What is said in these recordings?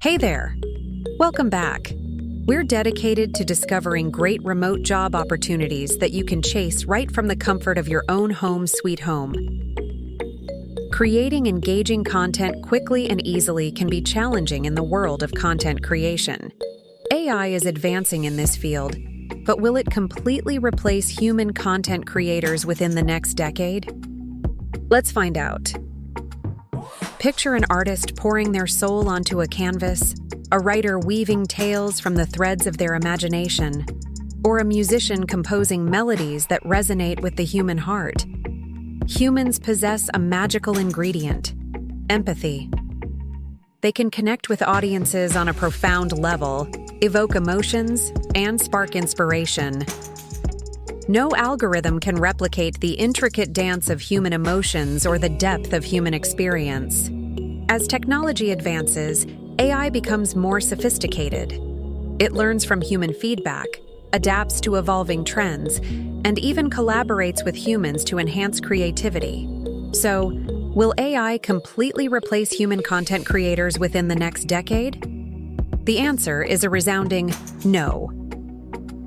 Hey there! Welcome back. We're dedicated to discovering great remote job opportunities that you can chase right from the comfort of your own home sweet home. Creating engaging content quickly and easily can be challenging in the world of content creation. AI is advancing in this field, but will it completely replace human content creators within the next decade? Let's find out. Picture an artist pouring their soul onto a canvas, a writer weaving tales from the threads of their imagination, or a musician composing melodies that resonate with the human heart. Humans possess a magical ingredient: empathy. They can connect with audiences on a profound level, evoke emotions, and spark inspiration. No algorithm can replicate the intricate dance of human emotions or the depth of human experience. As technology advances, AI becomes more sophisticated. It learns from human feedback, adapts to evolving trends, and even collaborates with humans to enhance creativity. So, will AI completely replace human content creators within the next decade? The answer is a resounding no.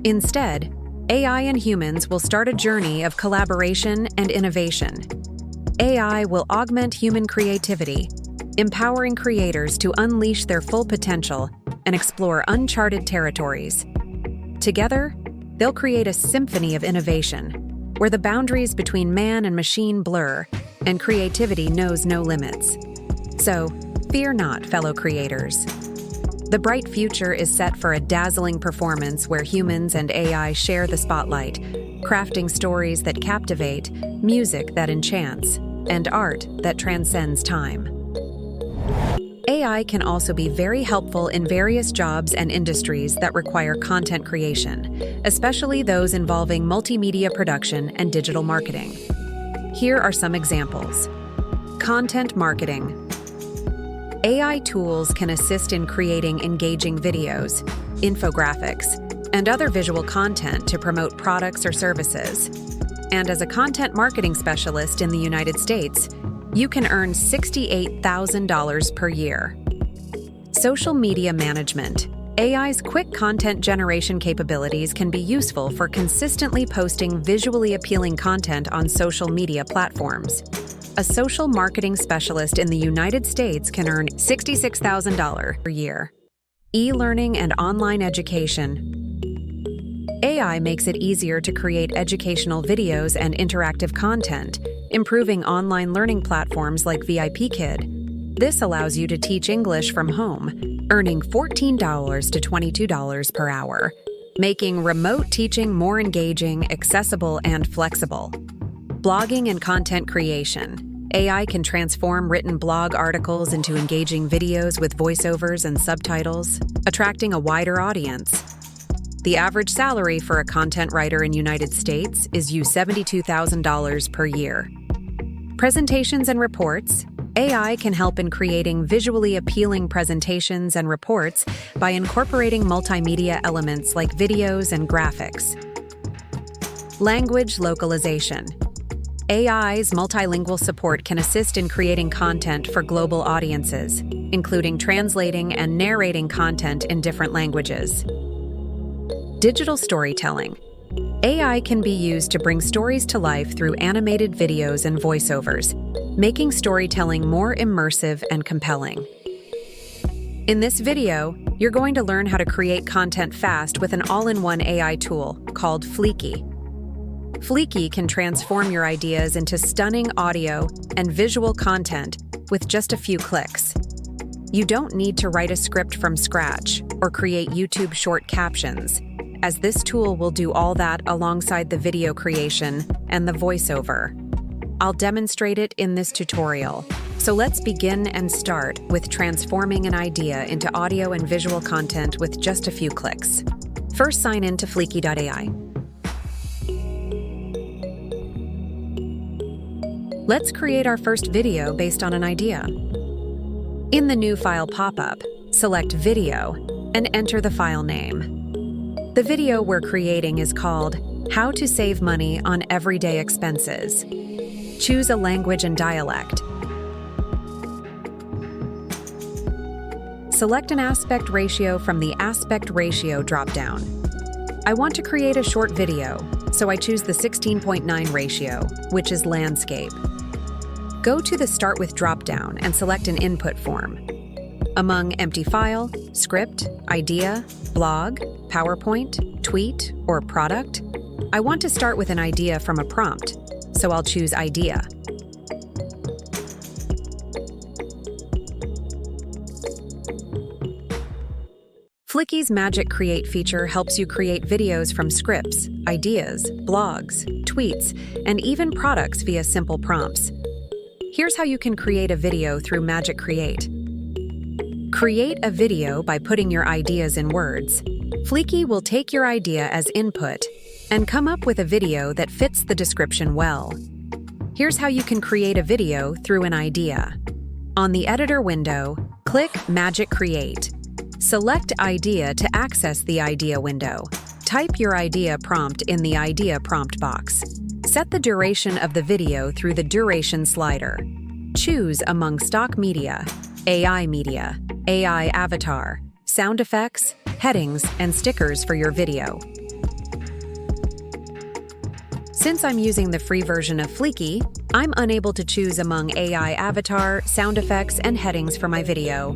Instead, AI and humans will start a journey of collaboration and innovation. AI will augment human creativity, empowering creators to unleash their full potential and explore uncharted territories. Together, they'll create a symphony of innovation, where the boundaries between man and machine blur and creativity knows no limits. So, fear not, fellow creators. The bright future is set for a dazzling performance where humans and AI share the spotlight, crafting stories that captivate, music that enchants, and art that transcends time. AI can also be very helpful in various jobs and industries that require content creation, especially those involving multimedia production and digital marketing. Here are some examples. Content marketing. AI tools can assist in creating engaging videos, infographics, and other visual content to promote products or services. And as a content marketing specialist in the United States, you can earn $68,000 per year. Social media management. AI's quick content generation capabilities can be useful for consistently posting visually appealing content on social media platforms. A social marketing specialist in the United States can earn $66,000 per year. E-learning and online education. AI makes it easier to create educational videos and interactive content, improving online learning platforms like VIPKid. This allows you to teach English from home, earning $14 to $22 per hour, making remote teaching more engaging, accessible, and flexible. Blogging and content creation. AI can transform written blog articles into engaging videos with voiceovers and subtitles, attracting a wider audience. The average salary for a content writer in the United States is $72,000 per year. Presentations and reports. AI can help in creating visually appealing presentations and reports by incorporating multimedia elements like videos and graphics. Language localization. AI's multilingual support can assist in creating content for global audiences, including translating and narrating content in different languages. Digital storytelling. AI can be used to bring stories to life through animated videos and voiceovers, making storytelling more immersive and compelling. In this video, you're going to learn how to create content fast with an all-in-one AI tool called Fliki. Fliki can transform your ideas into stunning audio and visual content with just a few clicks. You don't need to write a script from scratch or create YouTube short captions, as this tool will do all that alongside the video creation and the voiceover. I'll demonstrate it in this tutorial. So let's begin and start with transforming an idea into audio and visual content with just a few clicks. First, sign in to Fliki.ai. Let's create our first video based on an idea. In the New File pop-up, select Video and enter the file name. The video we're creating is called How to Save Money on Everyday Expenses. Choose a language and dialect. Select an aspect ratio from the Aspect Ratio dropdown. I want to create a short video, so I choose the 16:9 ratio, which is landscape. Go to the Start With dropdown and select an input form. Among empty file, script, idea, blog, PowerPoint, tweet, or product, I want to start with an idea from a prompt, so I'll choose idea. Fliki's Magic Create feature helps you create videos from scripts, ideas, blogs, tweets, and even products via simple prompts. Here's how you can create a video through Magic Create. Create a video by putting your ideas in words. Fliki will take your idea as input and come up with a video that fits the description well. Here's how you can create a video through an idea. On the editor window, click Magic Create. Select Idea to access the idea window. Type your idea prompt in the idea prompt box. Set the duration of the video through the duration slider. Choose among stock media, AI avatar, sound effects, headings, and stickers for your video. Since I'm using the free version of Fliki, I'm unable to choose among AI avatar, sound effects, and headings for my video.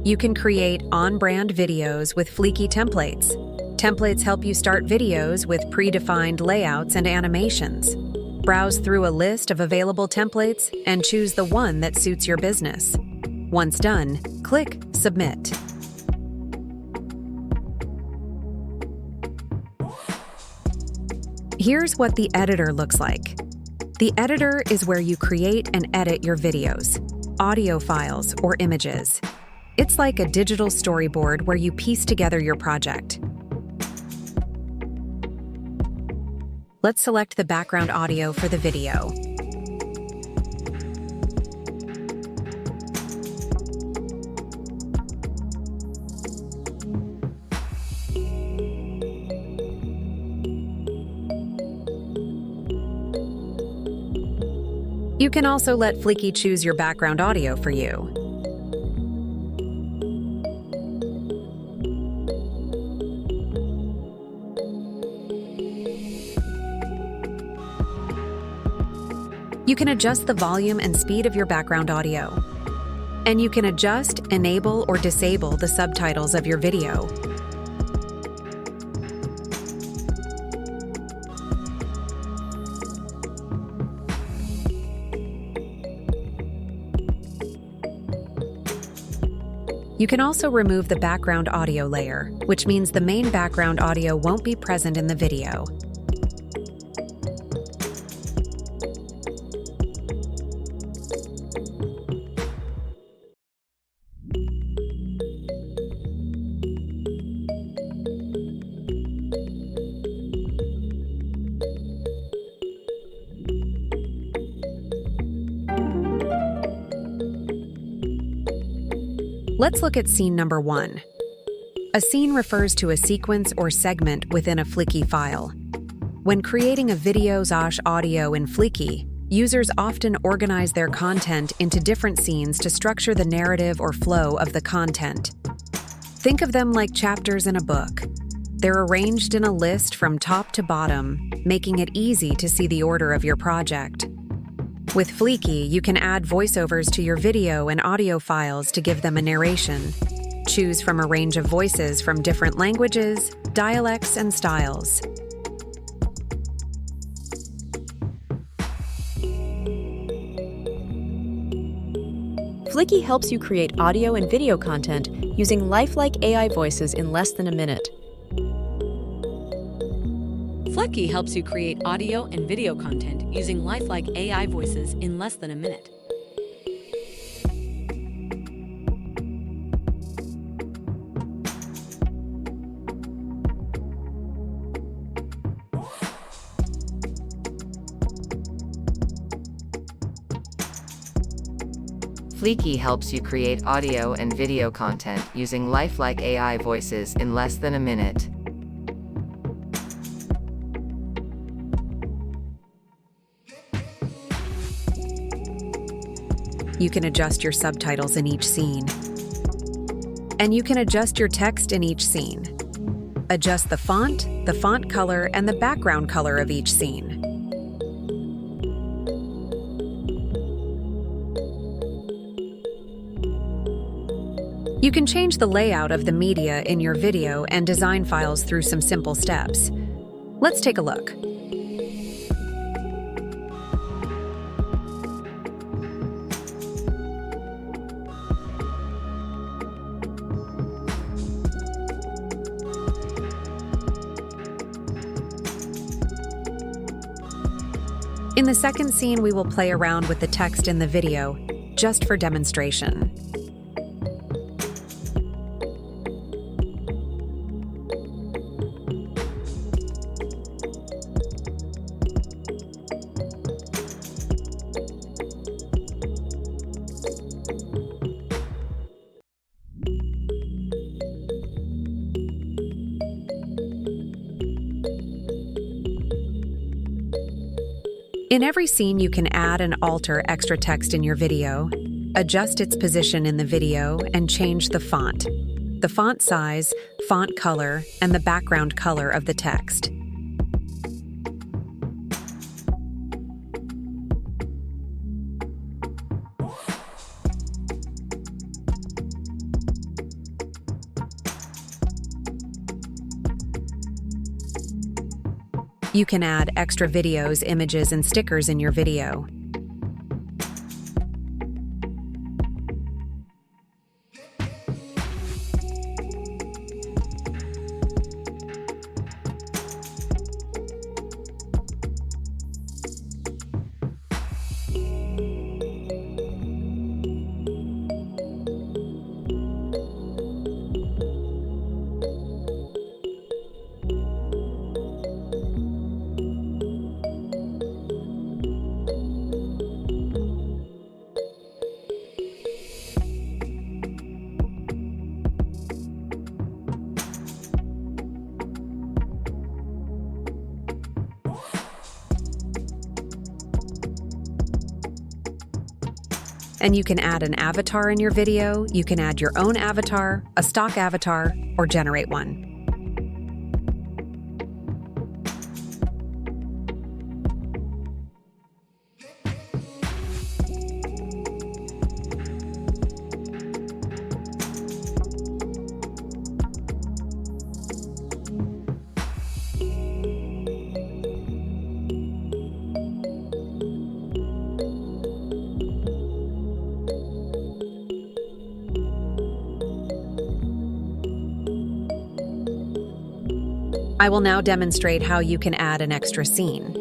You can create on-brand videos with Fliki templates. Templates help you start videos with predefined layouts and animations. Browse through a list of available templates and choose the one that suits your business. Once done, click Submit. Here's what the editor looks like. The editor is where you create and edit your videos, audio files, or images. It's like a digital storyboard where you piece together your project. Let's select the background audio for the video. You can also let Fliki choose your background audio for you. You can adjust the volume and speed of your background audio. And you can adjust, enable, or disable the subtitles of your video. You can also remove the background audio layer, which means the main background audio won't be present in the video. Let's look at scene number 1. A scene refers to a sequence or segment within a Fliki file. When creating a video/audio in Fliki, users often organize their content into different scenes to structure the narrative or flow of the content. Think of them like chapters in a book. They're arranged in a list from top to bottom, making it easy to see the order of your project. With Fliki, you can add voiceovers to your video and audio files to give them a narration. Choose from a range of voices from different languages, dialects, and styles. Fliki helps you create audio and video content using lifelike AI voices in less than a minute. Fliki helps you create audio and video content using lifelike AI voices in less than a minute. Fliki helps you create audio and video content using lifelike AI voices in less than a minute. You can adjust your subtitles in each scene. And you can adjust your text in each scene. Adjust the font color, and the background color of each scene. You can change the layout of the media in your video and design files through some simple steps. Let's take a look. In the second scene, we will play around with the text in the video, just for demonstration. In every scene, you can add and alter extra text in your video, adjust its position in the video, and change the font size, font color, and the background color of the text. You can add extra videos, images, and stickers in your video. And you can add an avatar in your video. You can add your own avatar, a stock avatar, or generate one. I will now demonstrate how you can add an extra scene.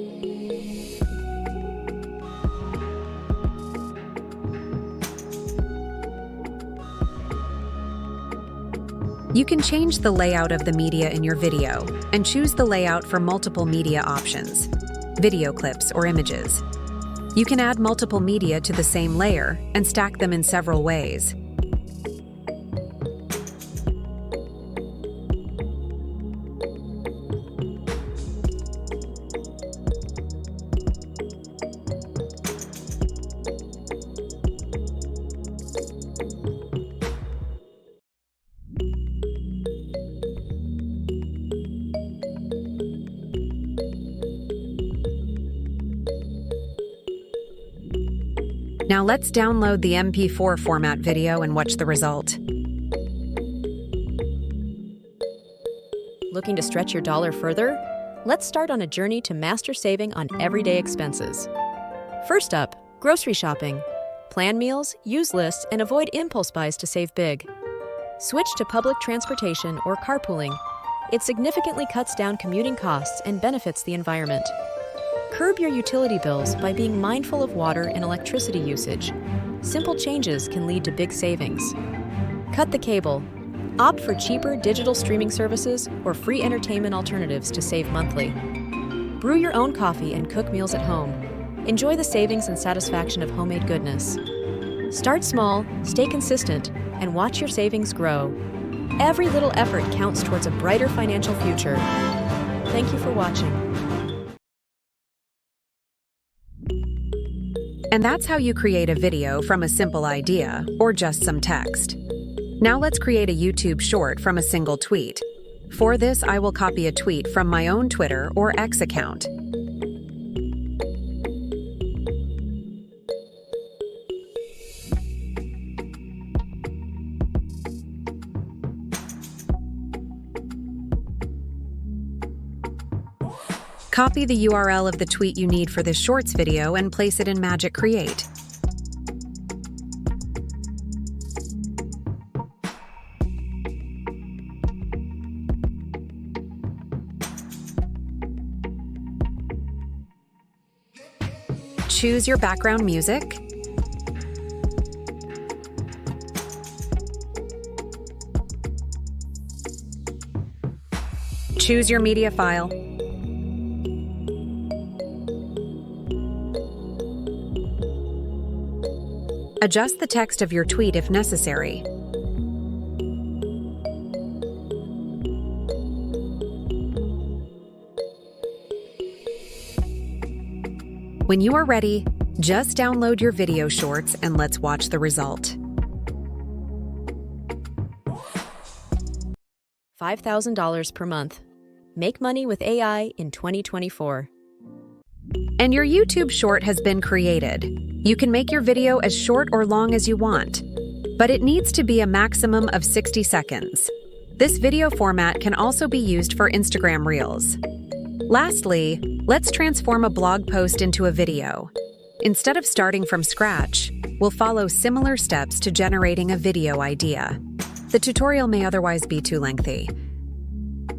You can change the layout of the media in your video and choose the layout for multiple media options, video clips or images. You can add multiple media to the same layer and stack them in several ways. Now let's download the MP4 format video and watch the result. Looking to stretch your dollar further? Let's start on a journey to master saving on everyday expenses. First up, grocery shopping. Plan meals, use lists, and avoid impulse buys to save big. Switch to public transportation or carpooling. It significantly cuts down commuting costs and benefits the environment. Curb your utility bills by being mindful of water and electricity usage. Simple changes can lead to big savings. Cut the cable. Opt for cheaper digital streaming services or free entertainment alternatives to save monthly. Brew your own coffee and cook meals at home. Enjoy the savings and satisfaction of homemade goodness. Start small, stay consistent, and watch your savings grow. Every little effort counts towards a brighter financial future. Thank you for watching. And that's how you create a video from a simple idea or just some text. Now let's create a YouTube short from a single tweet. For this, I will copy a tweet from my own Twitter or X account. Copy the URL of the tweet you need for this Shorts video and place it in Magic Create. Choose your background music. Choose your media file. Adjust the text of your tweet if necessary. When you are ready, just download your video shorts and let's watch the result. $5,000 per month. Make money with AI in 2024. And your YouTube short has been created. You can make your video as short or long as you want, but it needs to be a maximum of 60 seconds. This video format can also be used for Instagram Reels. Lastly, let's transform a blog post into a video. Instead of starting from scratch, we'll follow similar steps to generating a video idea. The tutorial may otherwise be too lengthy.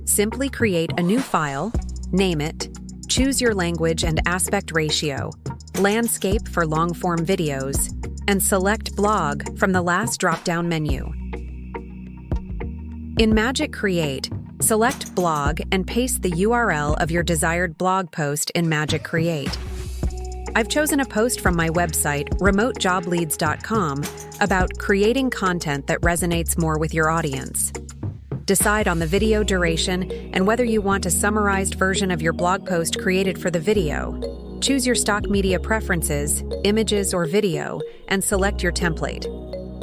Simply create a new file, name it, choose your language and aspect ratio, landscape for long-form videos, and select blog from the last drop-down menu. In Magic Create, select blog and paste the URL of your desired blog post in Magic Create. I've chosen a post from my website, remotejobleads.com, about creating content that resonates more with your audience. Decide on the video duration and whether you want a summarized version of your blog post created for the video. Choose your stock media preferences, images or video, and select your template.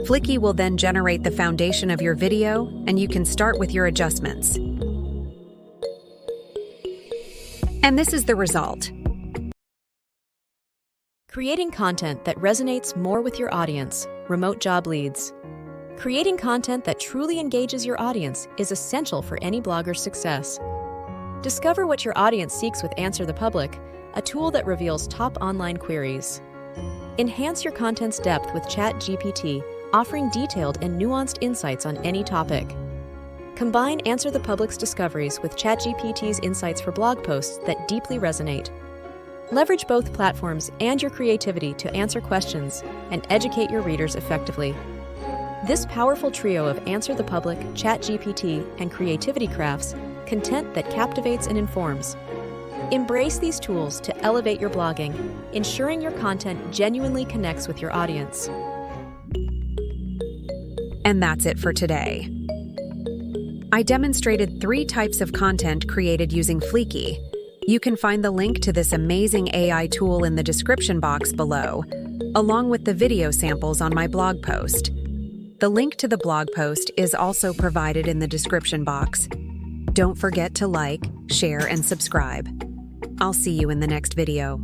Fliki will then generate the foundation of your video, and you can start with your adjustments. And this is the result. Creating content that resonates more with your audience. Remote Job Leads. Creating content that truly engages your audience is essential for any blogger's success. Discover what your audience seeks with Answer the Public, a tool that reveals top online queries. Enhance your content's depth with ChatGPT, offering detailed and nuanced insights on any topic. Combine Answer the Public's discoveries with ChatGPT's insights for blog posts that deeply resonate. Leverage both platforms and your creativity to answer questions and educate your readers effectively. This powerful trio of Answer the Public, ChatGPT, and creativity crafts content that captivates and informs. Embrace these tools to elevate your blogging, ensuring your content genuinely connects with your audience. And that's it for today. I demonstrated 3 types of content created using Fliki. You can find the link to this amazing AI tool in the description box below, along with the video samples on my blog post. The link to the blog post is also provided in the description box. Don't forget to like, share, and subscribe. I'll see you in the next video.